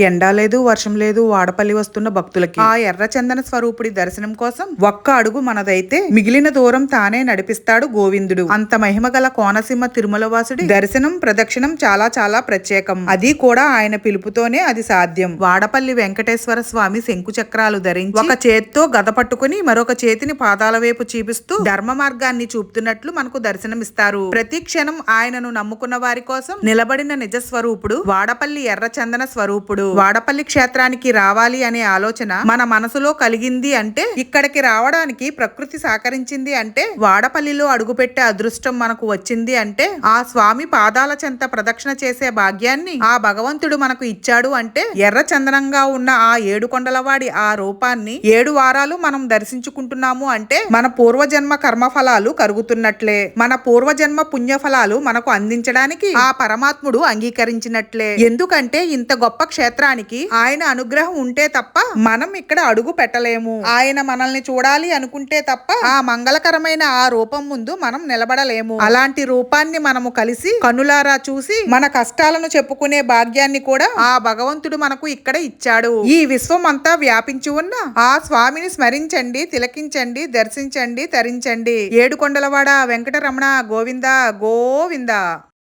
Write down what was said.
ఎండా లేదు, వర్షం లేదు, వాడపల్లి వస్తున్న భక్తులకి ఆ ఎర్రచందన స్వరూపుడి దర్శనం కోసం ఒక్క అడుగు మనదైతే మిగిలిన దూరం తానే నడిపిస్తాడు గోవిందుడు. అంత మహిమగల కోనసీమ తిరుమల వాసుడి దర్శనం ప్రదక్షిణం చాలా చాలా ప్రత్యేకం. అది కూడా ఆయన పిలుపుతోనే అది సాధ్యం. వాడపల్లి వెంకటేశ్వర స్వామి శంకు చక్రాలు ధరించి ఒక చేత్తో గద పట్టుకుని మరొక చేతిని పాదాల వైపు చూపిస్తూ ధర్మ మార్గాన్ని చూపుతున్నట్లు మనకు దర్శనమిస్తారు. ప్రతి క్షణం ఆయనను నమ్ముకున్న వారి కోసం నిలబడిన నిజ స్వరూపుడు వాడపల్లి ఎర్రచందన స్వరూపుడు. వాడపల్లి క్షేత్రానికి రావాలి అనే ఆలోచన మన మనసులో కలిగింది అంటే, ఇక్కడికి రావడానికి ప్రకృతి సహకరించింది అంటే, వాడపల్లిలో అడుగుపెట్టే అదృష్టం మనకు వచ్చింది అంటే, ఆ స్వామి పాదాల చెంత ప్రదక్షిణ చేసే భాగ్యాన్ని ఆ భగవంతుడు మనకు ఇచ్చాడు అంటే, ఎర్ర చందనంగా ఉన్న ఆ ఏడుకొండలవాడి ఆ రూపాన్ని 7 వారాలు మనం దర్శించుకుంటున్నాము అంటే మన పూర్వజన్మ కర్మఫలాలు కరుగుతున్నట్లే. మన పూర్వజన్మ పుణ్యఫలాలు మనకు అందించడానికి ఆ పరమాత్ముడు అంగీకరించినట్లే. ఎందుకంటే ఇంత గొప్ప క్షేత్రానికి ఆయన అనుగ్రహం ఉంటే తప్ప మనం ఇక్కడ అడుగు పెట్టలేము. ఆయన మనల్ని చూడాలి అనుకుంటే తప్ప ఆ మంగళకరమైన ఆ రూపం ముందు మనం నిలబడలేము. అలాంటి రూపాన్ని మనము కలిసి కనులారా చూసి మన కష్టాలను చెప్పుకునే భాగ్యాన్ని కూడా ఆ భగవంతుడు మనకు ఇక్కడ ఇచ్చాడు. ఈ విశ్వం అంతా వ్యాపించి ఉన్న ఆ స్వామిని స్మరించండి, తిలకించండి, దర్శించండి, తరించండి. ఏడుకొండలవాడ వెంకటరమణ గోవింద గోవింద.